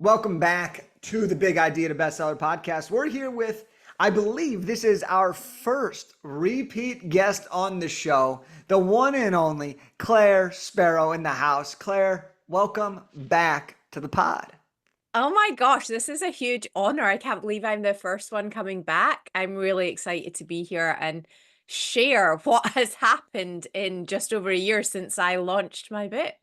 Welcome back to the Big Idea to Bestseller podcast. We're here with, I believe this is our first repeat guest on the show, the one and only Claire Sparrow in the house. Claire, welcome back to the pod. Oh my gosh, this is a huge honor. I can't believe I'm the first one coming back. I'm really excited to be here and share what has happened in just over a year since I launched my book.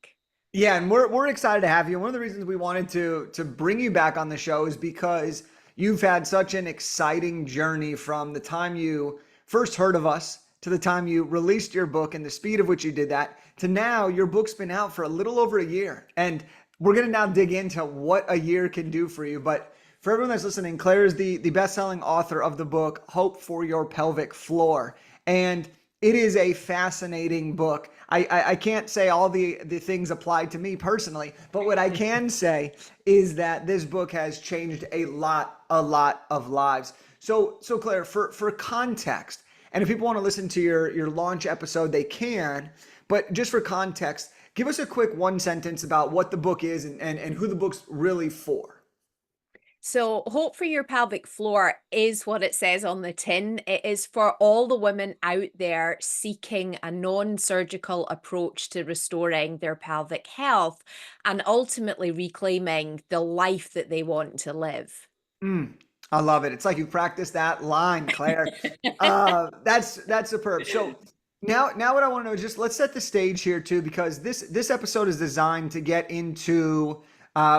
Yeah, and we're excited to have you. One of the reasons we wanted to bring you back on the show is because you've had such an exciting journey from the time you first heard of us to the time you released your book and the speed of which you did that to now your book's been out for a little over a year. And we're going to now dig into what a year can do for you. But for everyone that's listening, Claire is the best-selling author of the book, Hope for Your Pelvic Floor. And it is a fascinating book. I can't say all the things apply to me personally, but what I can say is that this book has changed a lot of lives. So Claire, for context, and if people want to listen to your launch episode, they can, but just for context, give us a quick one sentence about what the book is and who the book's really for. So, Hope for Your Pelvic Floor is what it says on the tin. It is for all the women out there seeking a non-surgical approach to restoring their pelvic health and ultimately reclaiming the life that they want to live. I love it. It's like you practiced that line, Claire. That's superb. So now what I want to know is just let's set the stage here too, because this episode is designed to get into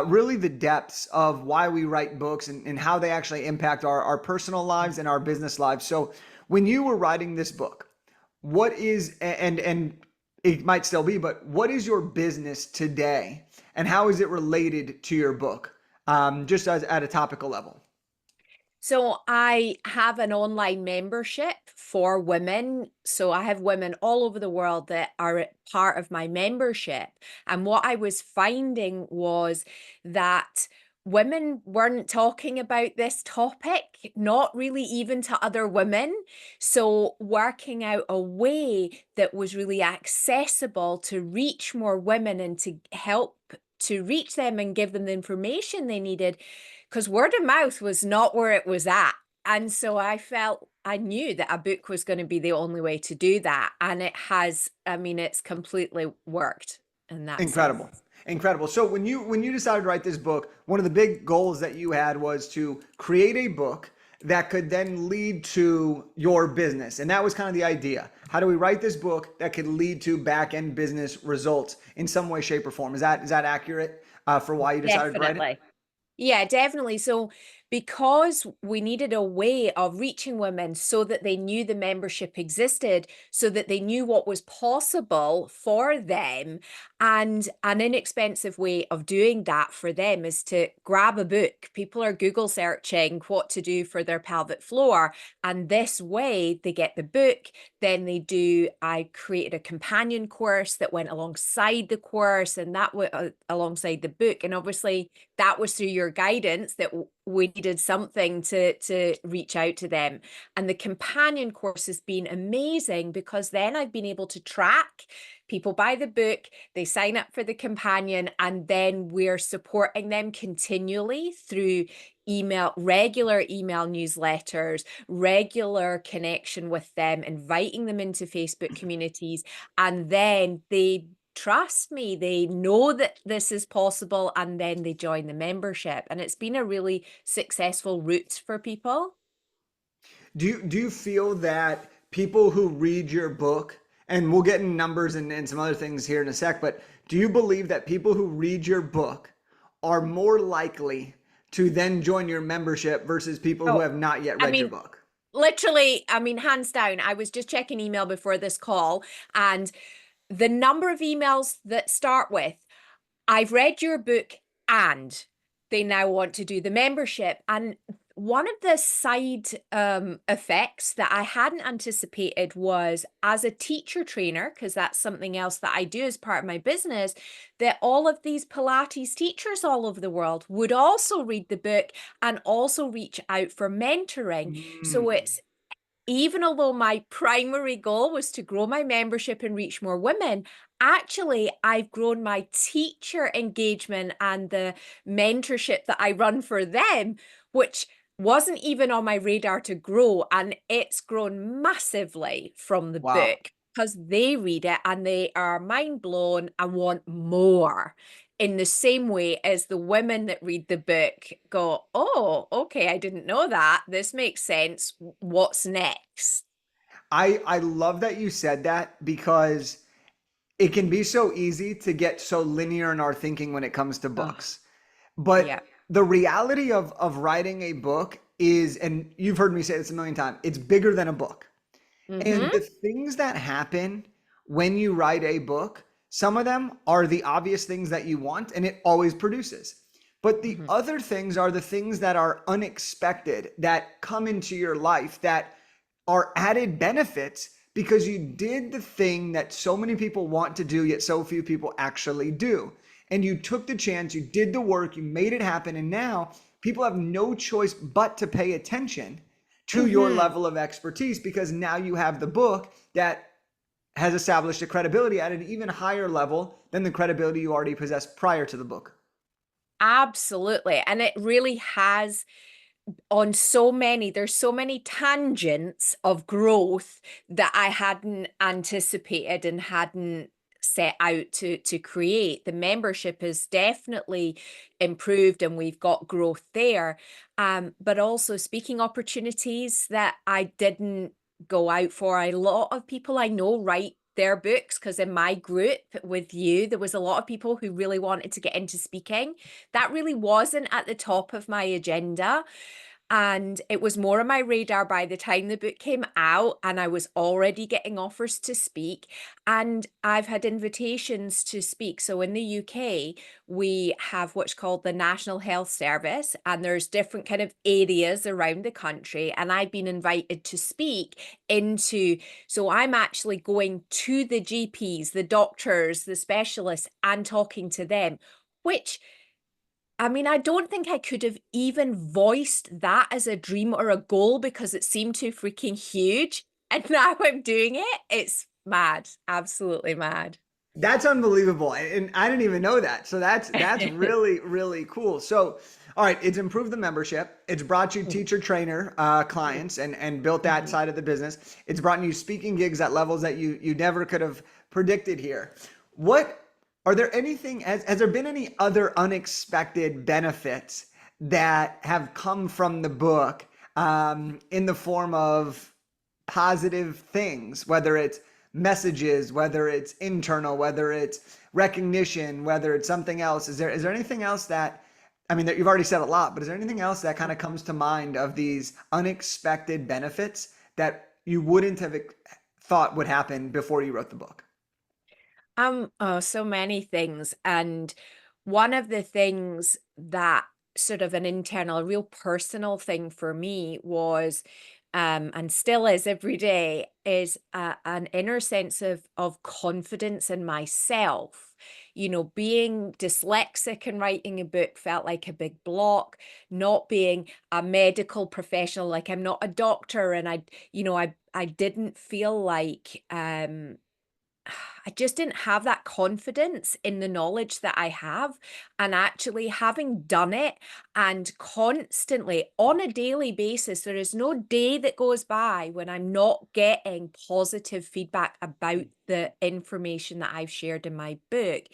really the depths of why we write books and how they actually impact our personal lives and our business lives. So when you were writing this book, what is, and it might still be, but what is your business today and how is it related to your book? Just as at a topical level. So I have an online membership for women. So I have women all over the world that are part of my membership. And what I was finding was that women weren't talking about this topic, not really even to other women. So working out a way that was really accessible to reach more women and to help to reach them and give them the information they needed, because word of mouth was not where it was at. And so I knew that a book was going to be the only way to do that. And it has, I mean, it's completely worked in that sense. Incredible. Incredible. So when you decided to write this book, one of the big goals that you had was to create a book that could then lead to your business. And that was kind of the idea. How do we write this book that could lead to back-end business results in some way, shape, or form? Is that accurate for why you decided to write it? Definitely. Yeah, definitely. So, because we needed a way of reaching women so that they knew the membership existed, so that they knew what was possible for them, and an inexpensive way of doing that for them is to grab a book. People are Google searching what to do for their pelvic floor, and this way they get the book. Then I created a companion course that went alongside the course, and that went alongside the book. And obviously, that was through your guidance that we needed something to reach out to them. And the companion course has been amazing because then I've been able to track people buy the book, they sign up for the companion, and then we're supporting them continually through regular email newsletters, regular connection with them, inviting them into Facebook communities, and then they trust me, they know that this is possible, and then they join the membership. And it's been a really successful route for people. Do you feel that people who read your book, and we'll get in numbers and some other things here in a sec, but do you believe that people who read your book are more likely to then join your membership versus people who Oh, have not yet I read your mean, book? literally, I mean, hands down. I was just checking email before this call, and the number of emails that start with, I've read your book and they now want to do the membership. And one of the side effects that I hadn't anticipated was, as a teacher trainer, because that's something else that I do as part of my business, that all of these Pilates teachers all over the world would also read the book and also reach out for mentoring. So Mm. it's, even although my primary goal was to grow my membership and reach more women, actually, I've grown my teacher engagement and the mentorship that I run for them, which wasn't even on my radar to grow. And it's grown massively from the Wow. book because they read it and they are mind blown and want more. In the same way as the women that read the book go, oh, okay, I didn't know that. This makes sense. What's next? I love that you said that because it can be so easy to get so linear in our thinking when it comes to Oh, books. But yeah. the reality of writing a book is, and you've heard me say this a million times, it's bigger than a book. And Mm-hmm. the things that happen when you write a book, some of them are the obvious things that you want, and it always produces. But the Mm-hmm. other things are the things that are unexpected that come into your life that are added benefits because you did the thing that so many people want to do, yet so few people actually do. And you took the chance, you did the work, you made it happen. And now people have no choice but to pay attention to your Mm-hmm. level of expertise because now you have the book that has established a credibility at an even higher level than the credibility you already possessed prior to the book. Absolutely. And it really has there's so many tangents of growth that I hadn't anticipated and hadn't set out to create. The membership has definitely improved and we've got growth there. But also speaking opportunities that I didn't go out for. A lot of people I know write their books because in my group with you, there was a lot of people who really wanted to get into speaking. That really wasn't at the top of my agenda. And it was more on my radar by the time the book came out, and I was already getting offers to speak. And I've had invitations to speak. So in the UK, we have what's called the National Health Service, and there's different kind of areas around the country. And I've been invited to speak into, so I'm actually going to the GPs, the doctors, the specialists, and talking to them, which I mean, I don't think I could have even voiced that as a dream or a goal because it seemed too freaking huge. And now I'm doing it. It's mad, absolutely mad. That's unbelievable. And I didn't even know that. So that's really, really cool. So all right, it's improved the membership. It's brought you teacher trainer clients and built that Mhm. side of the business. It's brought you speaking gigs at levels that you never could have predicted here. What are there anything has there been any other unexpected benefits that have come from the book in the form of positive things, whether it's messages, whether it's internal, whether it's recognition, whether it's something else? Is there anything else that I mean that you've already said a lot, but is there anything else that kind of comes to mind of these unexpected benefits that you wouldn't have thought would happen before you wrote the book? Oh, so many things. And one of the things that sort of an internal, a real personal thing for me was, and still is every day, is an inner sense of confidence in myself. You know, being dyslexic and writing a book felt like a big block. Not being a medical professional, like I'm not a doctor, and I didn't feel like I just didn't have that confidence in the knowledge that I have. And actually, having done it and constantly on a daily basis, there is no day that goes by when I'm not getting positive feedback about the information that I've shared in my book.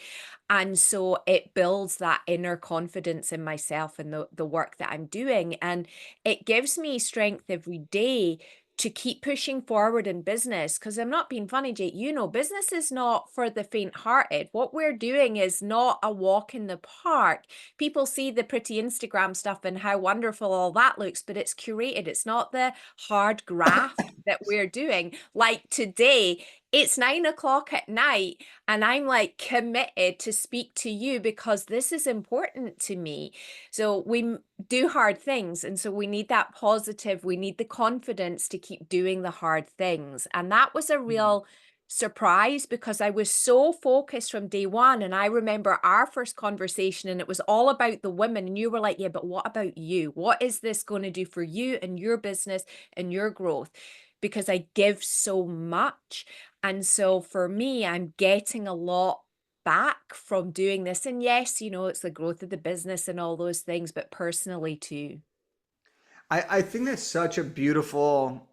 And so it builds that inner confidence in myself and the work that I'm doing. And it gives me strength every day to keep pushing forward in business, because I'm not being funny, Jake. You know, business is not for the faint-hearted. What we're doing is not a walk in the park. People see the pretty Instagram stuff and how wonderful all that looks, but it's curated. It's not the hard graft that we're doing. Like today, it's 9 o'clock at night, and I'm like committed to speak to you because this is important to me. So do hard things. And so we need that positive, we need the confidence to keep doing the hard things. And that was a real surprise because I was so focused from day one. And I remember our first conversation, and it was all about the women. And you were like, yeah, but what about you? What is this going to do for you and your business and your growth? because I give so much. And so for me, I'm getting a lot back from doing this. And yes, it's the growth of the business and all those things, but personally too. I think that's such a beautiful,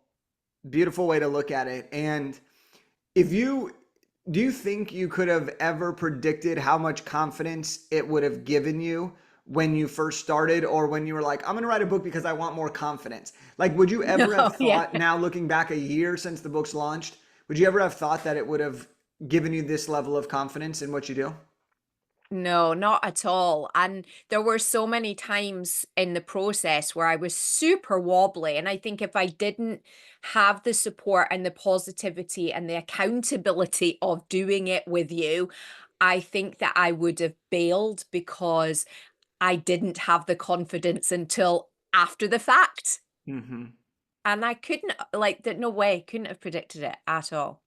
beautiful way to look at it. And if you do you think you could have ever predicted how much confidence it would have given you when you first started, or when you were like, I'm going to write a book because I want more confidence? Like, would you ever have No, yeah. thought, now looking back a year since the book's launched, would you ever have thought that it would have given you this level of confidence in what you do? No, not at all. And there were so many times in the process where I was super wobbly. And I think if I didn't have the support and the positivity and the accountability of doing it with you, I think that I would have bailed because I didn't have the confidence until after the fact. Hmm. And I couldn't, like, no way, couldn't have predicted it at all.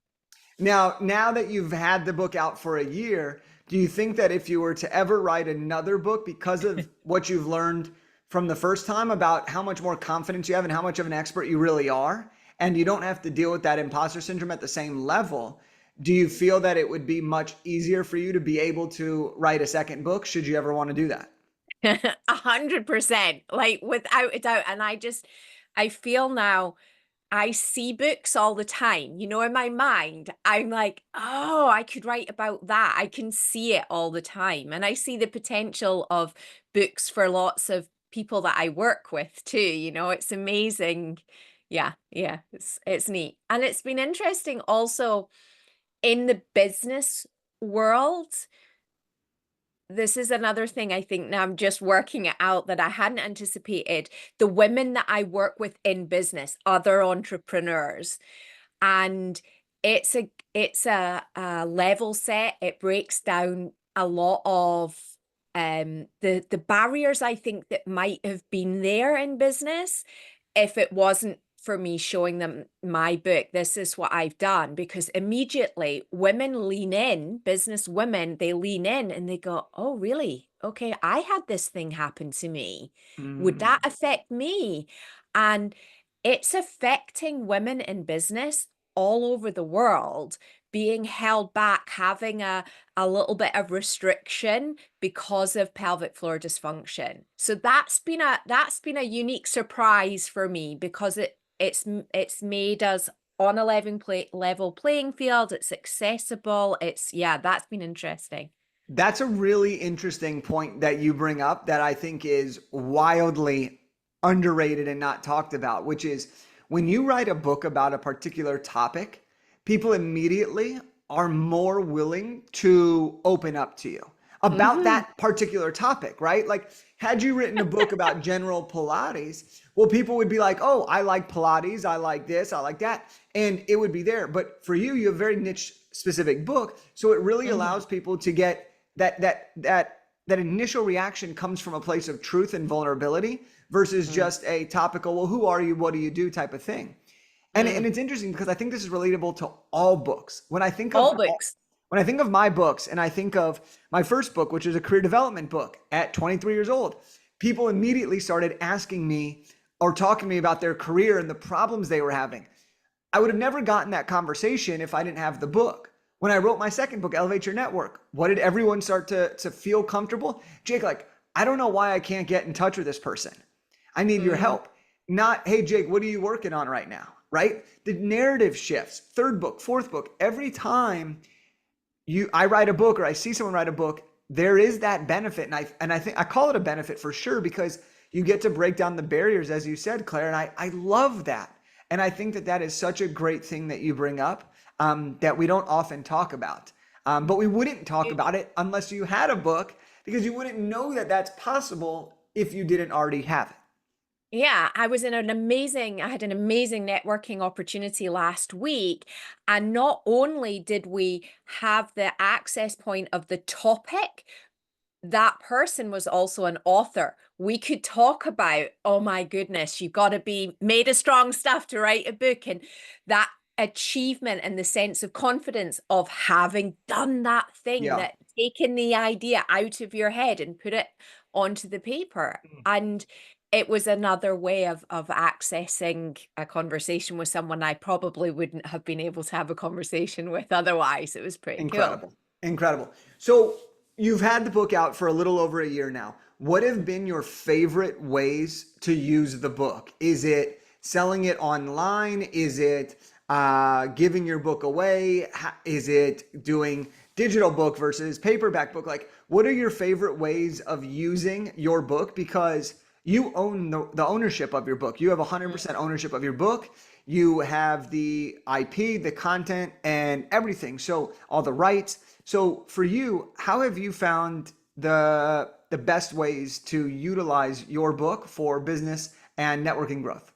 Now that you've had the book out for a year, do you think that if you were to ever write another book, because of what you've learned from the first time about how much more confidence you have and how much of an expert you really are, and you don't have to deal with that imposter syndrome at the same level, do you feel that it would be much easier for you to be able to write a second book should you ever want to do that? 100%, like without a doubt. And I feel now I see books all the time. In my mind, I'm like, oh, I could write about that. I can see it all the time. And I see the potential of books for lots of people that I work with too. It's amazing. Yeah, yeah, it's neat. And it's been interesting also in the business world. This is another thing I think now I'm just working it out that I hadn't anticipated. The women that I work with in business, other entrepreneurs, and it's a level set. It breaks down a lot of the barriers I think that might have been there in business if it wasn't for me showing them my book. This is what I've done, because immediately women lean in, business women, they lean in and they go, oh, really? Okay, I had this thing happen to me. Would that Mm. affect me? And it's affecting women in business all over the world, being held back, having a little bit of restriction because of pelvic floor dysfunction. So that's been a unique surprise for me, because it's made us on a level playing field. It's accessible. Yeah, that's been interesting. That's a really interesting point that you bring up that I think is wildly underrated and not talked about, which is when you write a book about a particular topic, people immediately are more willing to open up to you about Hmm. that particular topic, right? Like, had you written a book about general Pilates, well, people would be like, oh, I like Pilates, I like this, I like that, and it would be there. But for you, you have a very niche specific book, so it really Hmm. allows people to get that initial reaction comes from a place of truth and vulnerability versus Mm. just a topical, well, who are you, what do you do type of thing. And Mm. it's interesting because I think this is relatable to all books. All books. When I think of my books, and I think of my first book, which is a career development book at 23 years old, people immediately started asking me or talking to me about their career and the problems they were having. I would have never gotten that conversation if I didn't have the book. When I wrote my second book, Elevate Your Network, what did everyone start to feel comfortable? Jake, like, I don't know why I can't get in touch with this person. I need your Mm. help. Not, hey, Jake, what are you working on right now? Right? The narrative shifts. Third book, fourth book. Every time I write a book or I see someone write a book, there is that benefit. And I think I call it a benefit for sure because you get to break down the barriers, as you said, Claire. And I love that. And I think that that is such a great thing that you bring up that we don't often talk about. But we wouldn't talk about it unless you had a book because you wouldn't know that that's possible if you didn't already have it. Yeah, I had an amazing networking opportunity last week. And not only did we have the access point of the topic, that person was also an author. We could talk about, oh my goodness, you've got to be made of strong stuff to write a book. And that achievement and the sense of confidence of having done that thing, Yeah. that taken the idea out of your head and put it onto the paper. And it was another way of accessing a conversation with someone I probably wouldn't have been able to have a conversation with otherwise. It was pretty cool. Incredible. Incredible. So you've had the book out for a little over a year now. What have been your favorite ways to use the book? Is it selling it online? Is it giving your book away? Is it doing digital book versus paperback book? Like, what are your favorite ways of using your book? Because you own the ownership of your book. You have 100% ownership of your book. You have the IP, the content, and everything. So all the rights. So for you, how have you found the best ways to utilize your book for business and networking growth?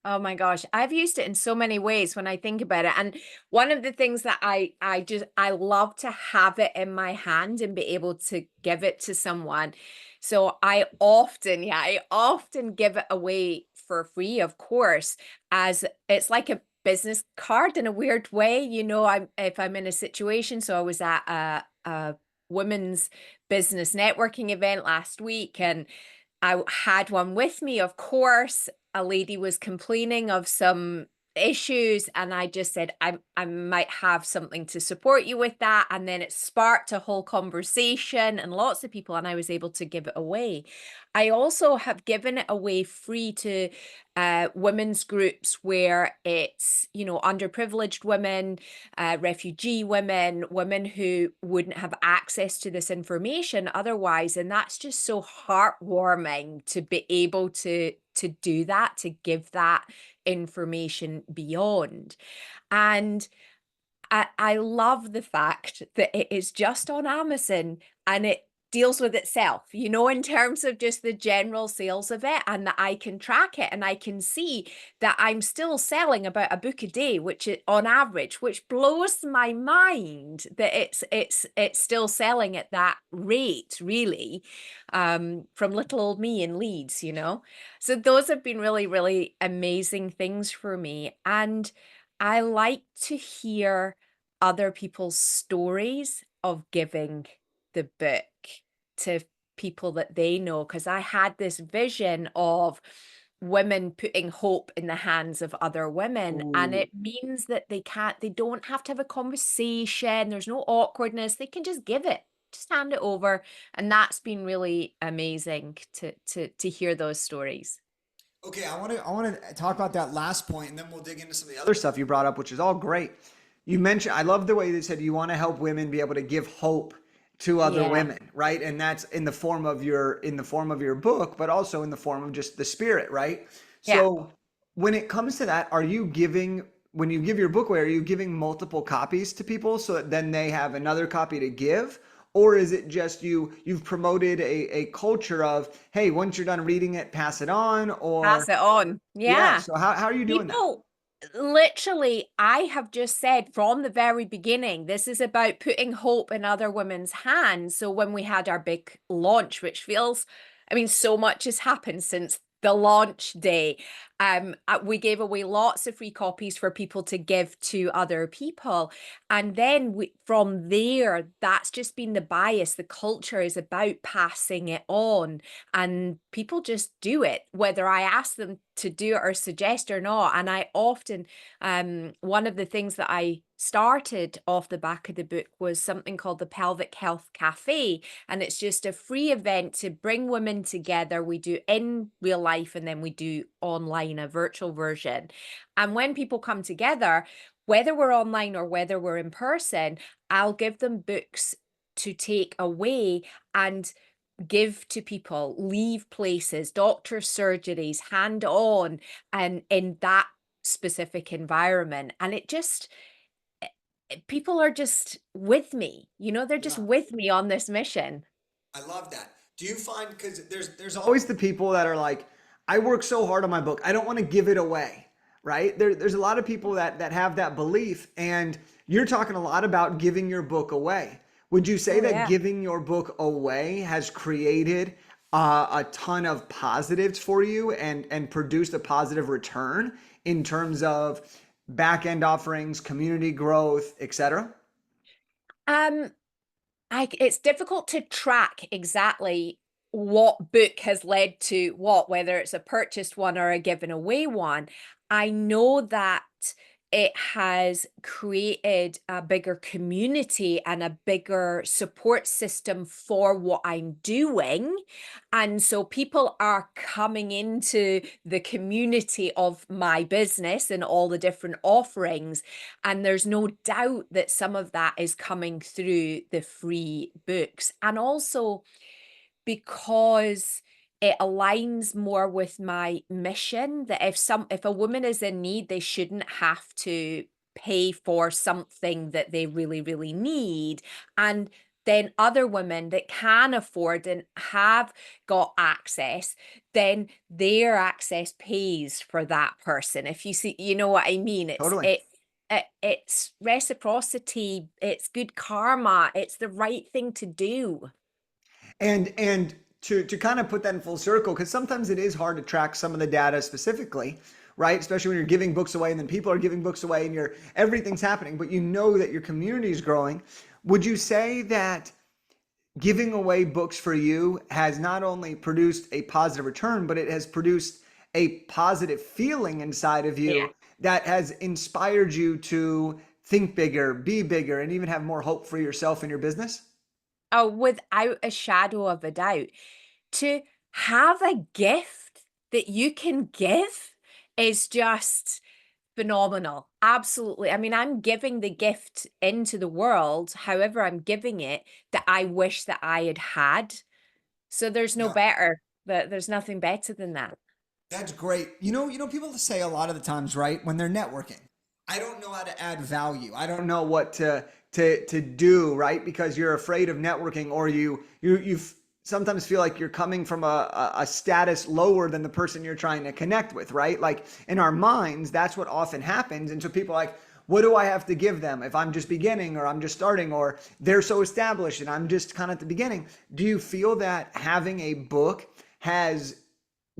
Oh my gosh, I've used it in so many ways when I think about it. And one of the things that I love to have it in my hand and be able to give it to someone. So I often give it away for free, of course, as it's like a business card in a weird way. I'm if I'm in a situation. So I was at a women's business networking event last week, and I had one with me, of course. A lady was complaining of some issues, and I just said, I might have something to support you with that. And then it sparked a whole conversation and lots of people, and I was able to give it away. I also have given it away free to women's groups where it's, underprivileged women, refugee women, women who wouldn't have access to this information otherwise. And that's just so heartwarming to be able to do that, to give that information beyond. And I love the fact that it is just on Amazon and it deals with itself, in terms of just the general sales of it, and that I can track it and I can see that I'm still selling about a book a day, which is on average, which blows my mind that it's still selling at that rate, really, from little old me in Leeds. So those have been really, really amazing things for me. And I like to hear other people's stories of giving the book to people that they know, because I had this vision of women putting hope in the hands of other women, and Ooh. it means that they don't have to have a conversation, there's no awkwardness, they can just give it, just hand it over. And that's been really amazing to hear those stories. Okay, I want to talk about that last point, and then we'll dig into some of the other stuff you brought up, which is all great. You mentioned, I love the way you said you want to help women be able to give hope to other Yeah, women, right? And that's in the form of your book, but also in the form of just the spirit, right? yeah. So when it comes to that, when you give your book away, are you giving multiple copies to people so that then they have another copy to give? Or is it just you've promoted a culture of, hey, once you're done reading it, pass it on? Pass Or it on. yeah, Yeah. so how are you doing that? People, literally, I have just said from the very beginning, this is about putting hope in other women's hands. So when we had our big launch, which feels, I mean, so much has happened since the launch day. We gave away lots of free copies for people to give to other people. And then from there, that's just been the bias. The culture is about passing it on, and people just do it, whether I ask them to do it or suggest or not. And I often, one of the things that I started off the back of the book was something called the Pelvic Health Cafe. And it's just a free event to bring women together. We do in real life, and then we do online, a virtual version. And when people come together, whether we're online or whether we're in person, I'll give them books to take away and give to people, leave places, doctor surgeries, hand on, and in that specific environment. And it just, people are just with me, they're just Yeah. with me on this mission. I love that. Do you find, because there's always the people that are like, I work so hard on my book, I don't want to give it away, right? There's a lot of people that have that belief, and you're talking a lot about giving your book away. Would you say Oh, that yeah. giving your book away has created a ton of positives for you and produced a positive return in terms of back end offerings, community growth, etc.? Um, it's difficult to track exactly what book has led to what, whether it's a purchased one or a given away one. I know that it has created a bigger community and a bigger support system for what I'm doing. And so people are coming into the community of my business and all the different offerings. And there's no doubt that some of that is coming through the free books. And also, because it aligns more with my mission, that if a woman is in need, they shouldn't have to pay for something that they really, really need. And then other women that can afford and have got access, then their access pays for that person. If you see, you know what I mean? Totally. It's reciprocity, it's good karma, it's the right thing to do. And to kind of put that in full circle, because sometimes it is hard to track some of the data specifically, right? Especially when you're giving books away and then people are giving books away and everything's happening, but you know that your community is growing. Would you say that giving away books for you has not only produced a positive return, but it has produced a positive feeling inside of Yeah. you that has inspired you to think bigger, be bigger, and even have more hope for yourself and your business? Oh, without a shadow of a doubt. To have a gift that you can give is just phenomenal. Absolutely. I mean, I'm giving the gift into the world, however I'm giving it, that I wish that I had had. So there's no Yeah. better, that there's nothing better than that. That's great. People say a lot of the times, right, when they're networking, I don't know how to add value. I don't know what to do, right? Because you're afraid of networking, or you sometimes feel like you're coming from a status lower than the person you're trying to connect with, right? Like in our minds, that's what often happens. And so people are like, what do I have to give them if I'm just beginning, or I'm just starting, or they're so established and I'm just kind of at the beginning? Do you feel that having a book has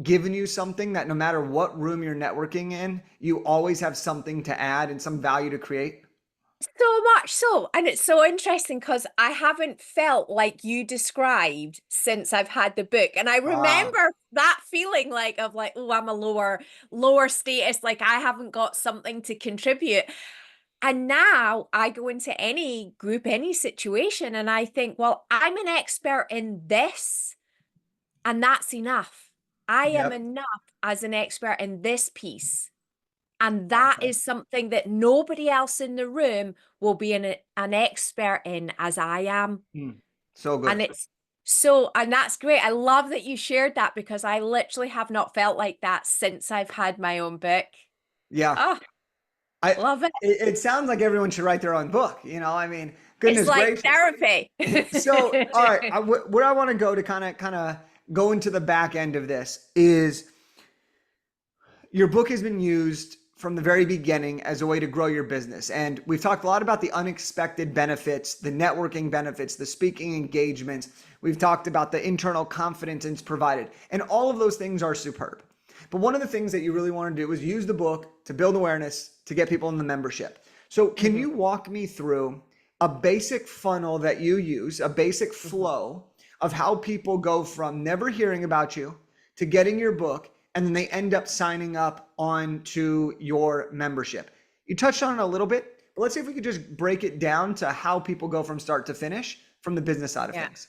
given you something that no matter what room you're networking in, you always have something to add and some value to create? So much so, and it's so interesting because I haven't felt like you described since I've had the book. And I Ah, remember that feeling like of like, oh, I'm a lower status, like I haven't got something to contribute. And now I go into any group, any situation, and I think, well, I'm an expert in this, and that's enough. I am yep. enough as an expert in this piece. And that Awesome. is something that nobody else in the room will be an expert in as I am. Mm, so And good. and that's great. I love that you shared that because I literally have not felt like that since I've had my own book. Yeah. Oh, I love it. it sounds like everyone should write their own book. I mean, It's goodness like gracious. therapy. So, all right, where I want to go to kind of go into the back end of this is your book has been used from the very beginning as a way to grow your business. And we've talked a lot about the unexpected benefits, the networking benefits, the speaking engagements. We've talked about the internal confidence it's provided. And all of those things are superb. But one of the things that you really want to do is use the book to build awareness, to get people in the membership. So, can Mhm, you walk me through a basic funnel that you use, a basic mhm. flow of how people go from never hearing about you to getting your book, and then they end up signing up on to your membership? You touched on it a little bit, but let's see if we could just break it down to how people go from start to finish from the business side of Yeah. things.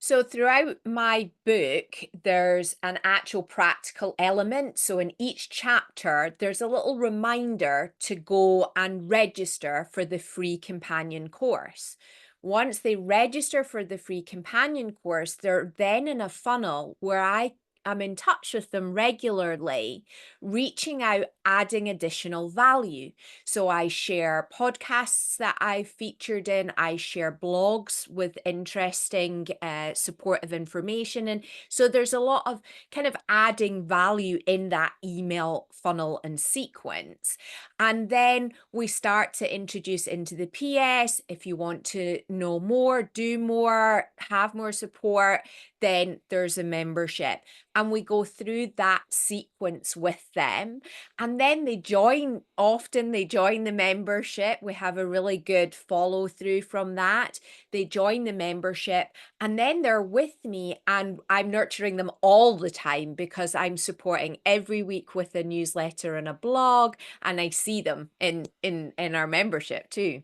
So throughout my book, there's an actual practical element. So in each chapter, there's a little reminder to go and register for the free companion course. Once they register for the free companion course, they're then in a funnel where I am in touch with them regularly, reaching out, adding additional value. So I share podcasts that I've featured in, I share blogs with interesting, supportive information. And so there's a lot of kind of adding value in that email funnel and sequence. And then we start to introduce into the PS. If you want to know more, do more, have more support, then there's a membership. and we go through that sequence with them, and then they join the membership. We have a really good follow through from that. They join the membership, and then they're with me, and I'm nurturing them all the time because I'm supporting every week with a newsletter and a blog, and I see them in our membership too.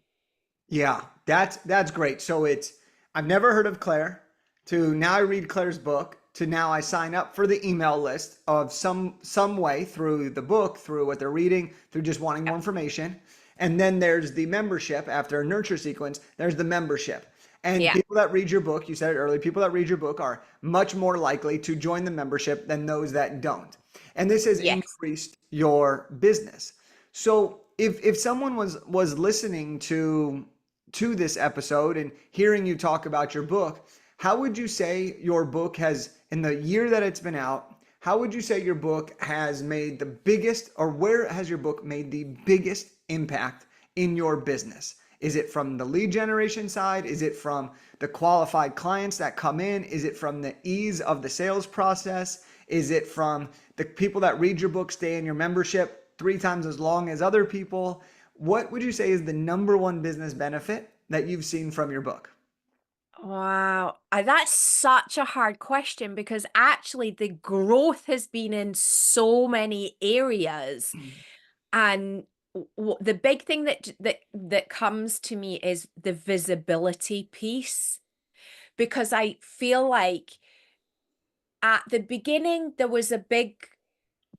Yeah, that's great. So it's I've never heard of Claire to now I read Claire's book to now I sign up for the email list of some way through the book, through what they're reading, through just wanting more information. And then there's the membership after a nurture sequence, there's the membership. And Yeah. people that read your book, you said it earlier, people that read your book are much more likely to join the membership than those that don't. And this has Yes. increased your business. So if someone was listening to this episode and hearing you talk about your book, how would you say your book has, in the year that it's been out, how would you say your book has made the biggest, or where has your book made the biggest impact in your business? Is it from the lead generation side? Is it from the qualified clients that come in? Is it from the ease of the sales process? Is it from the people that read your book stay in your membership 3 times as long as other people? What would you say is the number one business benefit that you've seen from your book? Wow, that's such a hard question because actually the growth has been in so many areas, and the big thing that comes to me is the visibility piece, because I feel like at the beginning there was a big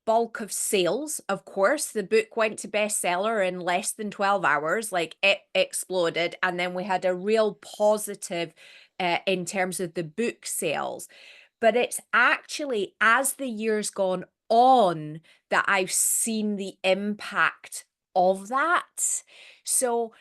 bulk of sales. Of course, the book went to bestseller in less than 12 hours, like it exploded. And then we had a real positive in terms of the book sales. But it's actually as the years gone on that I've seen the impact of that. So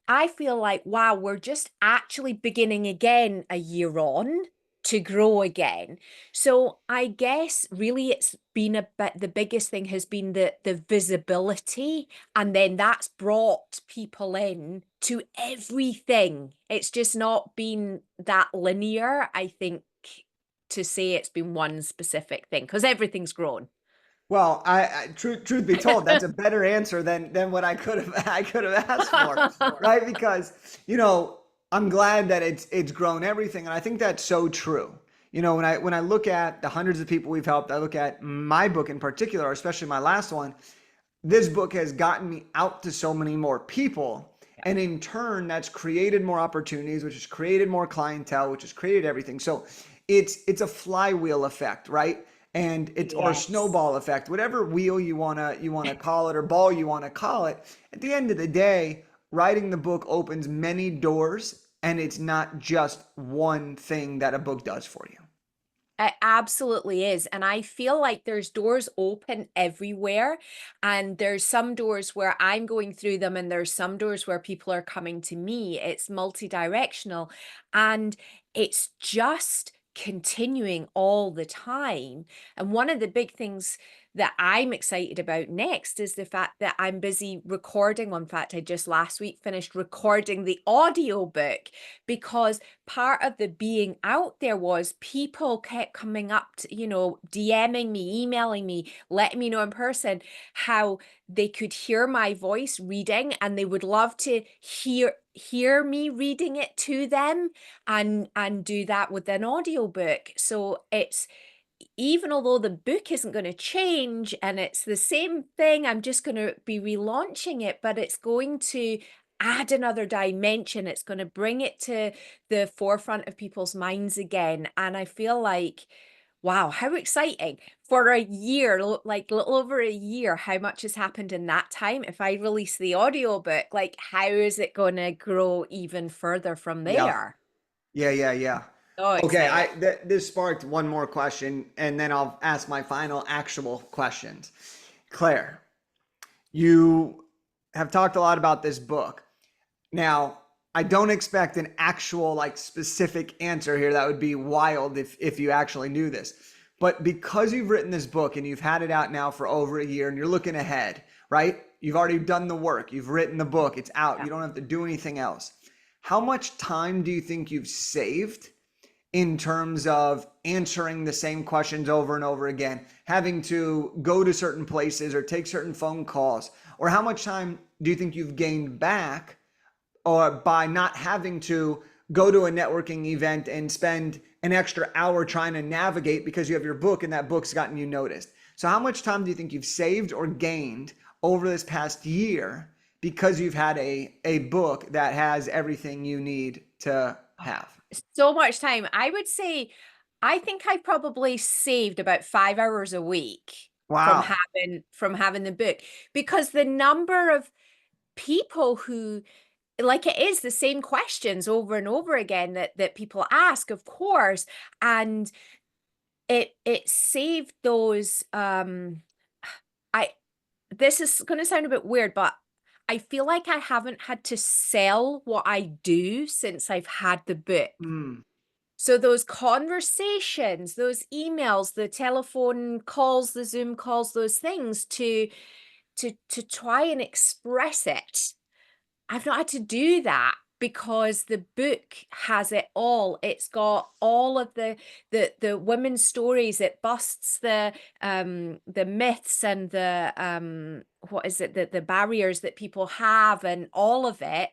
I feel like, wow, we're just actually beginning again a year on to grow again. So I guess really it's been a bit, the biggest thing has been the visibility, and then that's brought people in to everything. It's just not been that linear, I think, to say it's been one specific thing because everything's grown. Well, truth be told, that's a better answer than what I could have asked for, right? Because I'm glad that it's grown everything, and I think that's so true. When I look at the hundreds of people we've helped, I look at my book in particular, especially my last one. This book has gotten me out to so many more people. And in turn, that's created more opportunities, which has created more clientele, which has created everything. So it's a flywheel effect, right? And it's or a Yes. snowball effect, whatever wheel you wanna call it or ball you wanna call it. At the end of the day, writing the book opens many doors, and it's not just one thing that a book does for you. It absolutely is. And I feel like there's doors open everywhere. And there's some doors where I'm going through them, and there's some doors where people are coming to me. It's multi-directional. And it's just continuing all the time. And one of the big things that I'm excited about next is the fact that I'm busy recording. Well, in fact, I just last week finished recording the audio book, because part of the being out there was people kept coming up to, DMing me, emailing me, letting me know in person how they could hear my voice reading, and they would love to hear me reading it to them, and do that with an audiobook. So it's, even although the book isn't going to change and it's the same thing, I'm just going to be relaunching it, but it's going to add another dimension. It's going to bring it to the forefront of people's minds again. And I feel like, wow, how exciting for a year, like little over a year, how much has happened in that time. If I release the audiobook, like how is it going to grow even further from Yeah. there? Yeah, yeah, yeah. So Okay, excited. this sparked one more question, and then I'll ask my final actual questions. Claire, you have talked a lot about this book. Now, I don't expect an actual like specific answer here. That would be wild if you actually knew this. But because you've written this book and you've had it out now for over a year and you're looking ahead, right? You've already done the work. You've written the book. It's out. Yeah. You don't have to do anything else. How much time do you think you've saved in terms of answering the same questions over and over again, having to go to certain places or take certain phone calls? Or how much time do you think you've gained back or by not having to go to a networking event and spend an extra hour trying to navigate because you have your book and that book's gotten you noticed? So how much time do you think you've saved or gained over this past year because you've had a book that has everything you need to have? So much time. I would say, I think I probably saved about 5 hours a week Wow. from having the book, because the number of people who, like, it is the same questions over and over again that people ask, of course, and it saved those. I This is going to sound a bit weird, but I feel like I haven't had to sell what I do since I've had the book. Mm, So those conversations, those emails, the telephone calls, the Zoom calls, those things to try and express it, I've not had to do that because the book has it all. It's got all of the women's stories. It busts the myths and the what is it, the barriers that people have, and all of it.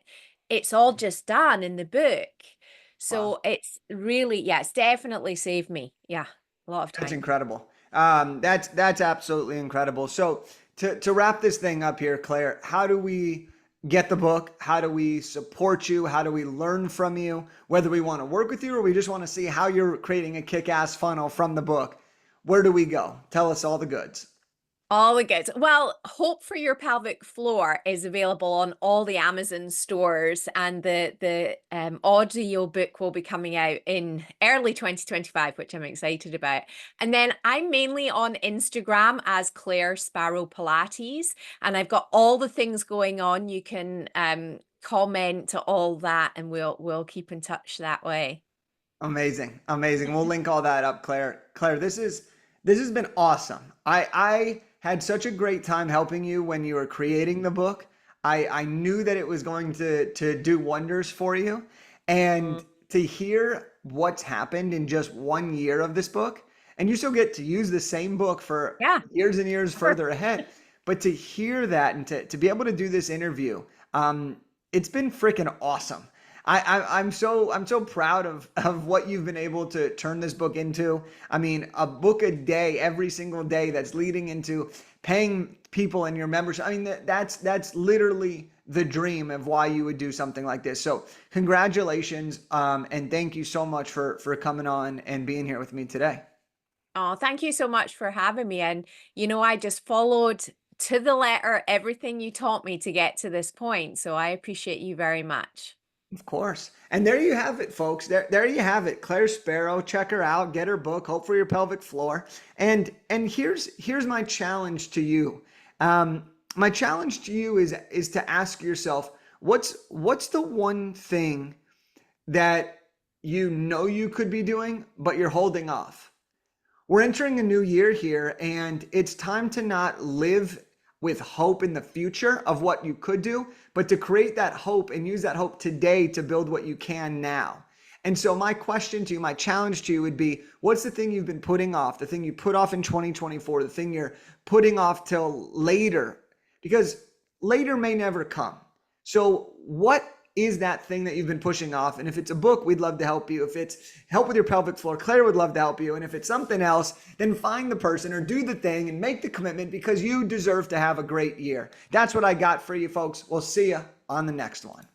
It's all just done in the book. wow. So it's really, yeah, it's definitely saved me. Yeah, a lot of That's time. incredible. That's absolutely incredible. So to wrap this thing up here, Claire, how do we get the book? How do we support you? How do we learn from you? Whether we want to work with you or we just want to see how you're creating a kick-ass funnel from the book, where do we go? Tell us all the goods. All the goods. Well, Hope for Your Pelvic Floor is available on all the Amazon stores, and the audio book will be coming out in early 2025, which I'm excited about. And then I'm mainly on Instagram as Claire Sparrow Pilates, and I've got all the things going on. You can comment to all that, and we'll keep in touch that way. Amazing. Amazing. We'll link all that up, Claire. Claire, this has been awesome. I had such a great time helping you when you were creating the book. I knew that it was going to do wonders for you. And Mm. to hear what's happened in just 1 year of this book, and you still get to use the same book for Yeah. years and years further ahead. But to hear that and to be able to do this interview, it's been freaking awesome. I'm so proud of what you've been able to turn this book into. I mean, a book a day, every single day, that's leading into paying people in your membership. I mean, that's literally the dream of why you would do something like this. So congratulations, and thank you so much for coming on and being here with me today. Oh, thank you so much for having me. And, I just followed to the letter everything you taught me to get to this point. So I appreciate you very much. Of course. And there you have it, folks. There you have it. Claire Sparrow. Check her out. Get her book, Hope for Your Pelvic Floor. And here's my challenge to you. My challenge to you is to ask yourself, what's the one thing that you know you could be doing, but you're holding off? We're entering a new year here, and it's time to not live with hope in the future of what you could do, but to create that hope and use that hope today to build what you can now. And so my question to you, my challenge to you would be, what's the thing you've been putting off, the thing you put off in 2024, the thing you're putting off till later? Because later may never come. So what is that thing that you've been pushing off? And if it's a book, we'd love to help you. If it's help with your pelvic floor, Claire would love to help you. And if it's something else, then find the person or do the thing and make the commitment, because you deserve to have a great year. That's what I got for you, folks. We'll see you on the next one.